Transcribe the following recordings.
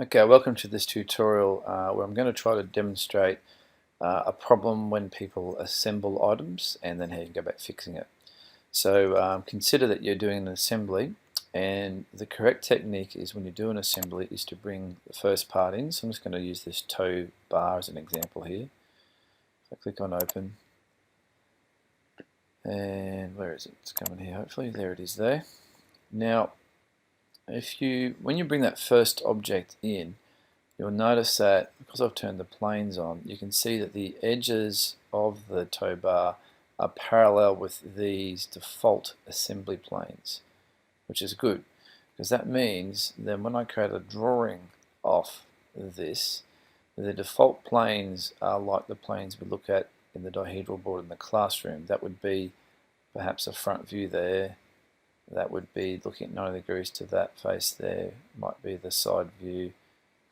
Okay, welcome to this tutorial where I'm going to try to demonstrate a problem when people assemble items and then how you can go back fixing it. So consider that you're doing an assembly, and the correct technique is when you do an assembly is to bring the first part in. So I'm just going to use this tow bar as an example here. So I click on open, and where is it? It's coming here hopefully. There it is there. Now when you bring that first object in, you'll notice that because I've turned the planes on, you can see that the edges of the tow bar are parallel with these default assembly planes, which is good because that means then when I create a drawing of this, the default planes are like the planes we look at in the dihedral board in the classroom. That would be perhaps a front view there. That would be looking at 90 degrees to that face there, might be the side view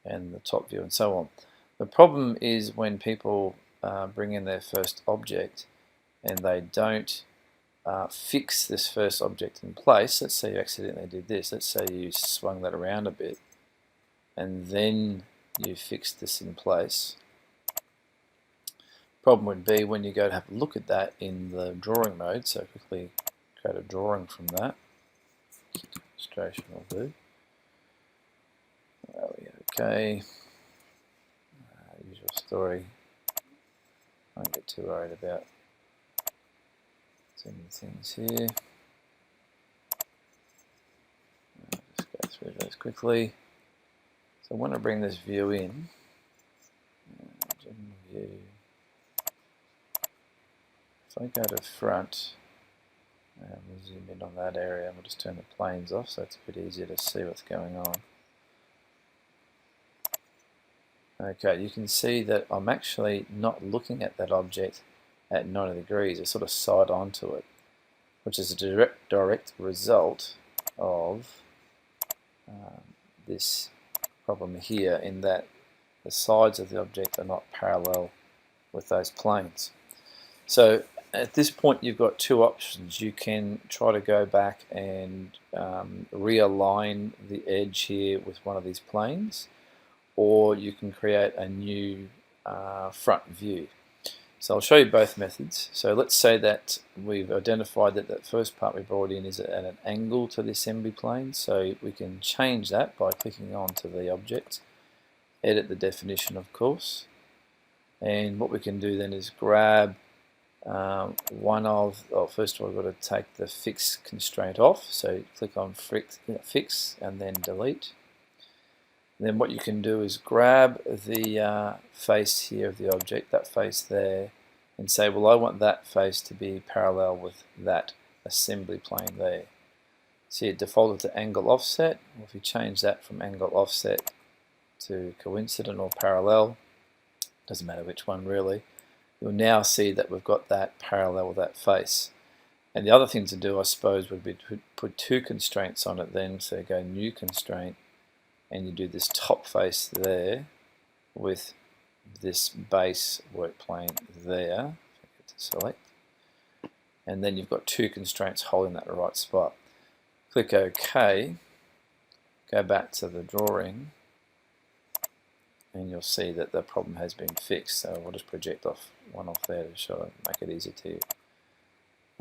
and the top view and so on. The problem is when people bring in their first object and they don't fix this first object in place. Let's say you accidentally did this. Let's say you swung that around a bit and then you fixed this in place. Problem would be when you go to have a look at that in the drawing mode, so quickly create a drawing from that. Illustration will do. Okay, usual story. I don't get too worried about too many things here. Just go through those quickly. So I want to bring this view in. General view. If I go to front, we'll zoom in on that area and we'll just turn the planes off so it's a bit easier to see what's going on. Okay, you can see that I'm actually not looking at that object at 90 degrees. It's sort of side onto it, which is a direct result of this problem here, in that the sides of the object are not parallel with those planes. So at this point you've got two options. You can try to go back and realign the edge here with one of these planes, or you can create a new front view. So I'll show you both methods. So let's say that we've identified that that first part we brought in is at an angle to the assembly plane. So we can change that by clicking on to the object, edit the definition of course, and what we can do then is grab first of all we've got to take the fix constraint off. So click on fix and then delete. Then what you can do is grab the face here of the object, that face there, and say, well, I want that face to be parallel with that assembly plane there. See, it defaulted to angle offset. Well, if you change that from angle offset to coincident or parallel, doesn't matter which one really, you'll now see that we've got that parallel with that face. And the other thing to do, I suppose, would be to put two constraints on it then. So go new constraint, and you do this top face there with this base work plane there. To select, and then you've got two constraints holding that in the right spot. Click OK, go back to the drawing, and you'll see that the problem has been fixed. So we'll just project one off there to show it, make it easier to you.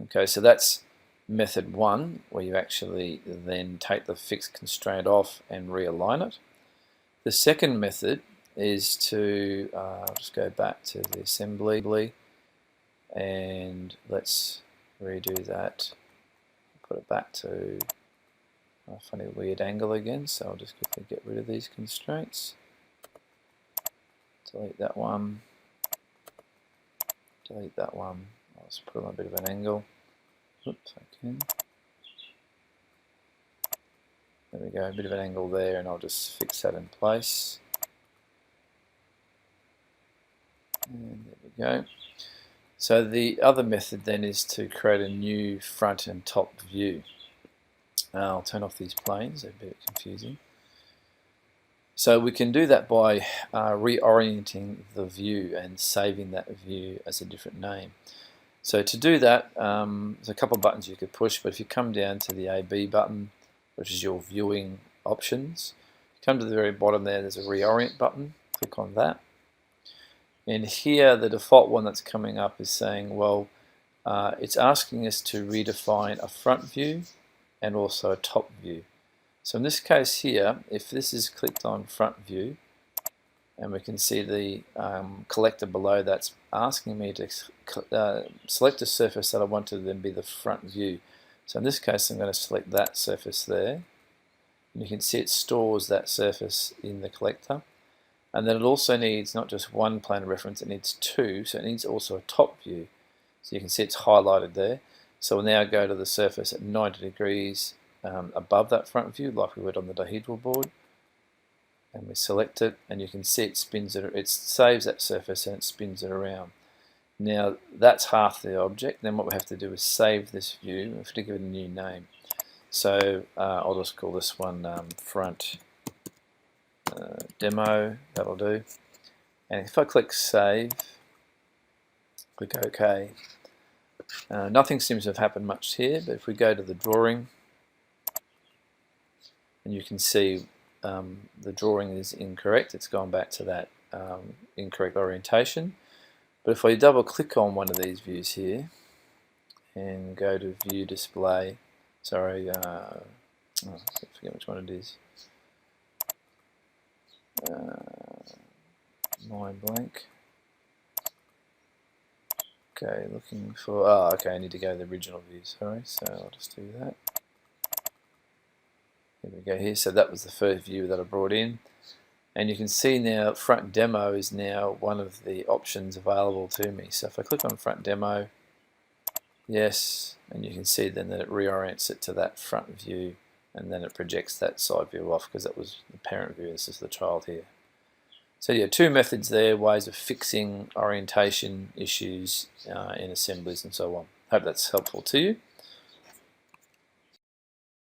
Okay, so that's method one, where you actually then take the fixed constraint off and realign it. The second method is to just go back to the assembly and let's redo that, put it back to a funny weird angle again. So I'll just quickly get rid of these constraints, delete that one, delete that one. I'll just put on a bit of an angle. Oops, I can. There we go, a bit of an angle there, and I'll just fix that in place. And there we go. So the other method then is to create a new front and top view. I'll turn off these planes, they're a bit confusing. So we can do that by reorienting the view and saving that view as a different name. So to do that, there's a couple of buttons you could push, but if you come down to the AB button, which is your viewing options, come to the very bottom there's a reorient button, click on that. And here the default one that's coming up is saying, well, it's asking us to redefine a front view and also a top view. So in this case here, if this is clicked on front view, and we can see the collector below that's asking me to select a surface that I want to then be the front view. So in this case I'm going to select that surface there, and you can see it stores that surface in the collector. And then it also needs not just one plane of reference, it needs two, so it needs also a top view. So you can see it's highlighted there. So we'll now go to the surface at 90 degrees above that front view, like we would on the dihedral board. And we select it, and you can see it spins it saves that surface and it spins it around. Now that's half the object. Then what we have to do is save this view. We have to give it a new name. So I'll just call this one front demo, that'll do. And if I click save, click OK, nothing seems to have happened much here, but if we go to the drawing, and you can see the drawing is incorrect, it's gone back to that incorrect orientation. But if I double click on one of these views here and go to view display, sorry, I forget which one it is. Mind blank. Okay, looking for, okay, I need to go to the original view, sorry, so I'll just do that. Here we go here, so that was the first view that I brought in. And you can see now front demo is now one of the options available to me. So if I click on front demo, yes, and you can see then that it reorients it to that front view, and then it projects that side view off because that was the parent view, this is the child here. So yeah, two methods there, ways of fixing orientation issues in assemblies and so on. Hope that's helpful to you.